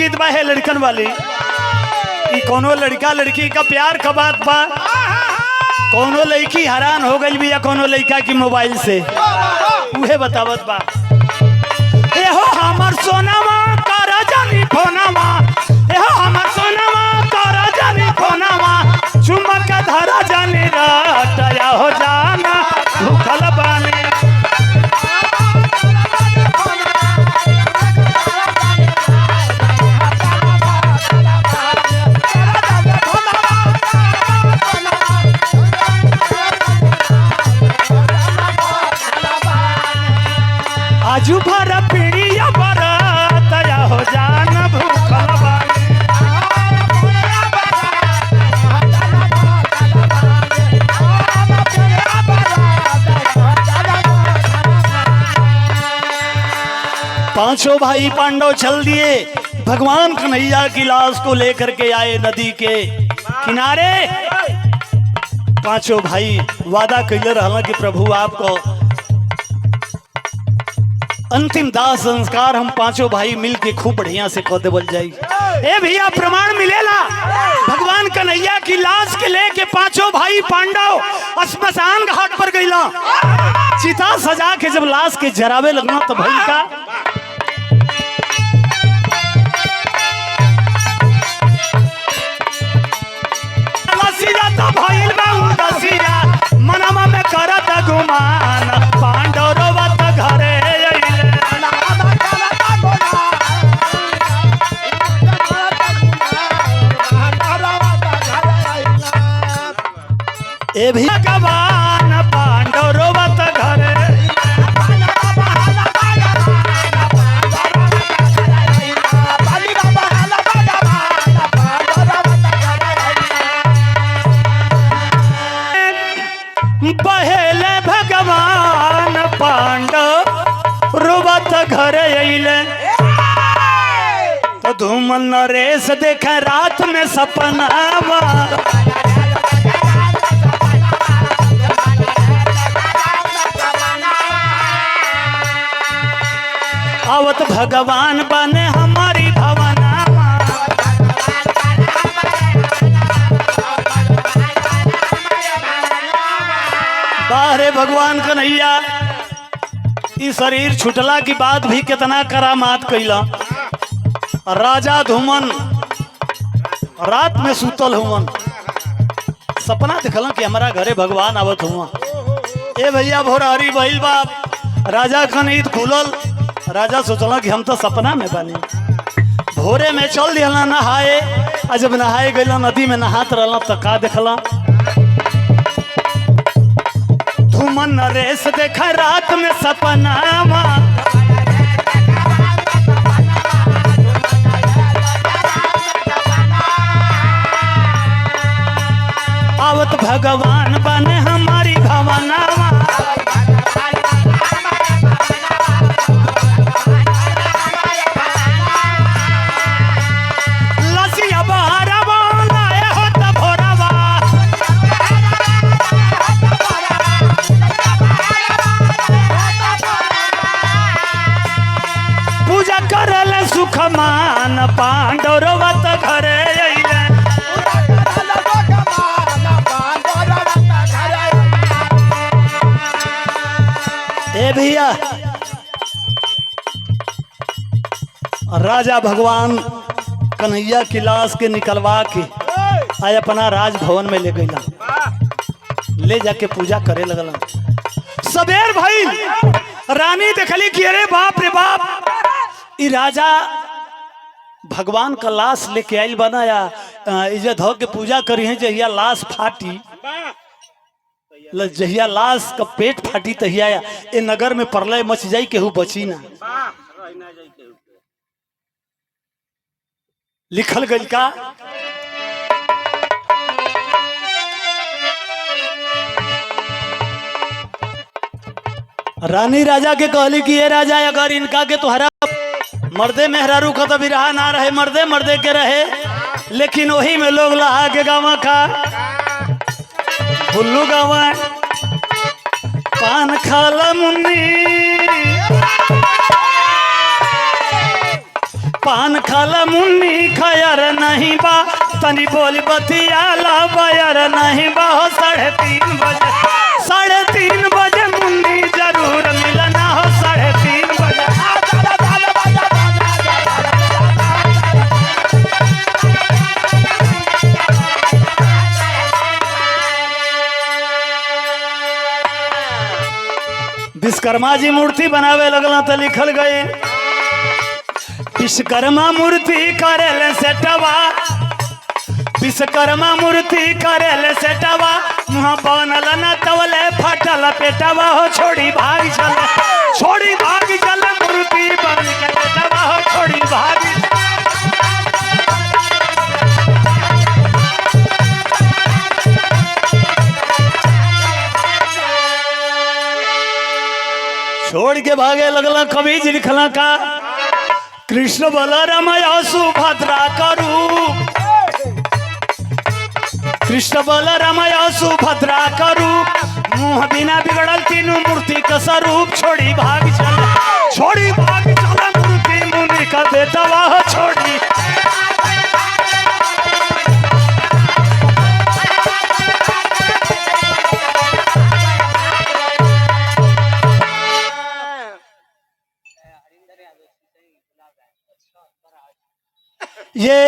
गीत बा है लड़कन वाली। ई कोनो लड़का लड़की का प्यार का बात बा। कोनो लड़की हैरान हो गई भी या कोनो लड़का की मोबाइल से उहे बतावत बा। एहो हमर सोनामा तारा जानी फोनामा, एहो हमर सोनामा तारा जानी फोनामा, चुमक धरा जानी राटया हो जाना भूखल बानी। आजू भर पीड़िया बरतया हो जान भूखल बानी। पांचों भाई पांडव चल दिए। भगवान कन्हैया की लाश को लेकर के आए नदी के किनारे। पांचों भाई वादा कैले रहला कि प्रभु आपको अंतिम दाह संस्कार हम पांचों भाई मिल के खूब बढ़िया से कह देवल जाई। ए भैया प्रमाण मिलेला। भगवान कन्हैया की लाश के लेके पांचों भाई पांडव श्मशान घाट पर गईला। चिता सजा के जब लाश के जरावे लगना तो भाई का भइल बा उदासिया, मनवा में करत गुमान, पांडव रोवत घरे अइले। ए भी भगवान पांडव रोवत घरे। पहले भगवान पांडव रोवत घर अइले तो धूम नरेश देखे रात में सपनावा। आवत भगवान बने हमारी भवनावा। बाहरे भगवान कन्हैया इस शरीर छुटला की बात भी कितना करामात कैला। राजा धूमन रात में सुतल हुवन, सपना देखल कि हमारा घरे भगवान आवत हुआ। ए भैया भोरहरी भइल बाप, राजा का नींद खुलल। राजा सोचला कि हम तो सपना में बनी। भोरे में चल दिया नहाए, और जब नहाए गइला नदी में नहात रहला तो का देखला धूमन नरेश देखा रात में सपनावा। आवत भगवान बने हमारी भवनावा। लसिया बहरवा लाए हो त भोरवा, पूजा करल सुखमान, पांडव रोवत घरे अइले। ए भैया राजा भगवान कन्हैया की लाश के निकलवा के आए अपना राजभवन में ले गईला। ले जाके पूजा करे लगला। सबेर भाई रानी देखली कि अरे बाप रे बाप, ई राजा भगवान का लाश लेके आइल बनाया इज्जत धो के पूजा करी है। जहिया लाश फाटी, जहिया लाश का पेट फाटी तहिया ए नगर में प्रलय मच जाई, केहू बची ना। लिखल गइल का रानी राजा के कहली कि ये राजा अगर इनका के तुहरा मर्दे मेहरारू का तो बिरहा ना रहे, मर्दे मर्दे के रहे, लेकिन वही में लोग लहा के गावा का भुल्लू गावा पान खाला मुन्नी पान खाला मुन्नी खयर नहीं बा तनी बोली बतियाला बयर नहीं बा हो 3:30 बजे 3:30 बजे मुन्नी जरूर मिलना हो 3:30 बजे। विश्वकर्मा जी मूर्ति बनावे लगला तो लिखल गए विश्वकर्मा मूर्ति करेल सेटवा विश्वकर्मा मूर्ति करेल सेटवा मुँह बनल न तवले फटल पेटवा हो छोड़ी भाग चल मूर्ति बन के बेटवा हो छोड़ी भाग। छोड़ के भागे लगला कवि जी लिखला का कृष्ण बलरामया सुभद्रा करू कृष्ण बलरामया सुभद्रा करू मुँह बिना बिगड़ल तीनों मूर्ति का स्वरूप छोड़ी भाग चल मूर्ति मुनि का बेटवा हो छोड़ी। ये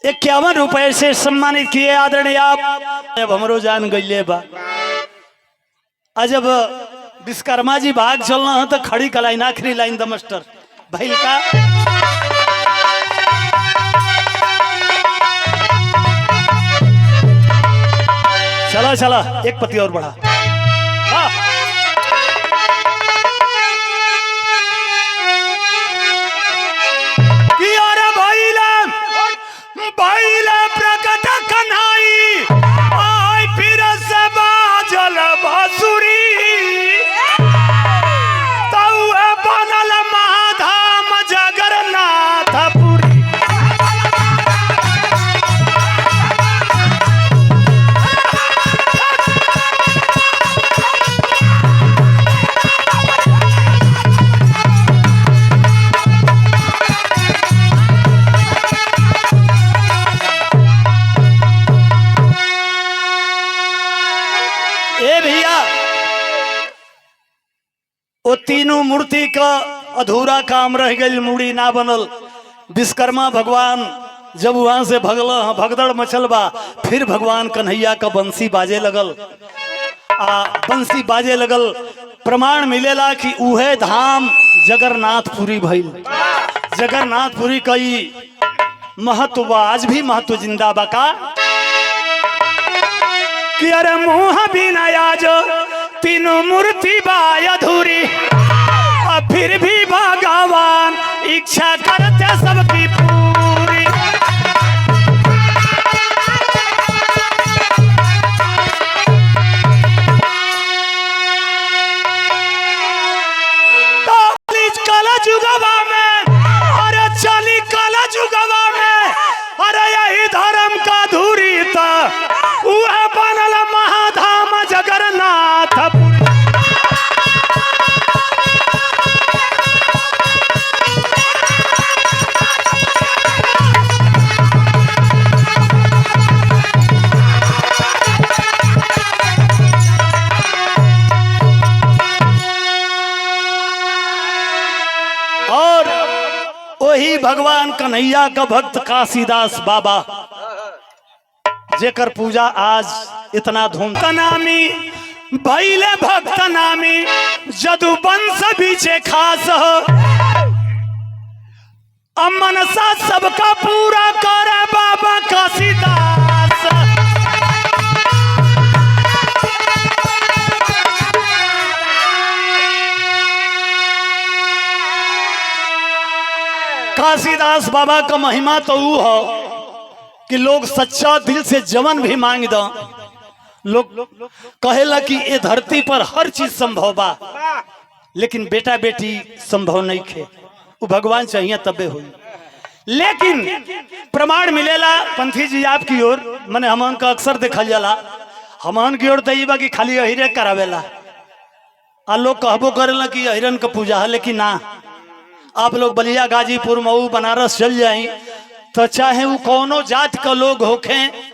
51 रुपए से सम्मानित किए आदरणीय आप अब हमरो जान गईले बा। जब विश्वकर्मा जी भाग चलना है तो खड़ी कलाइन आखिरी लाइन द मास्टर भैल का चला एक पति और बढ़ा। प्रकट कन्हाई आई फिर से बाजल बांसुरी तौए बनल महाधाम जगन्नाथपुरी। वो तीनों मूर्ति का अधूरा काम रह गई मूड़ी ना बनल। विश्वकर्मा भगवान जब वहां से भगदड़ मचल बा फिर भगवान कन्हैया का बंसी बाजे लगल बंसी बाजे लगल प्रमाण मिलेला कि उहे धाम जगन्नाथपुरी भइल। जगन्नाथपुरी कई महत्व आज भी महत्व जिंदा बा का कि अरे मुँह भी नया जो तीनों मूर्ति बाय अधूरी और फिर भी भगवान इच्छा करते सबकी पूरी। तो कला जुगवा में अरे चली कला जुगवा में अरे यही धर्म का धूरी था वह बनल महाधाम जगन्नाथपुरी। और वही भगवान कन्हैया का भक्त काशीदास बाबा जेकर पूजा आज इतना धूम नामी भैले भक्त नामी जदु वंश बीचे खास हो मनसा सबका पूरा करे बाबा काशीदास। काशीदास बाबा का महिमा तो वो हो कि लोग सच्चा दिल से जवन भी मांग दो लोग कहेला कि ये धरती पर हर चीज संभव बा लेकिन बेटा बेटी संभव नहीं खे वो भगवान चाहिए तबे हुई। लेकिन प्रमाण मिलेला पंथी जी आपकी ओर मैंने हमन का अक्सर देखल जाला हमन की ओर तो कि खाली अहिरे करावेला आ लोग कहबो करेला कि अहिरन का पूजा है लेकिन ना आप लोग बलिया गाजीपुर मऊ बनारस चल जाई तो चाहे वो कौनो जात का लोग होखें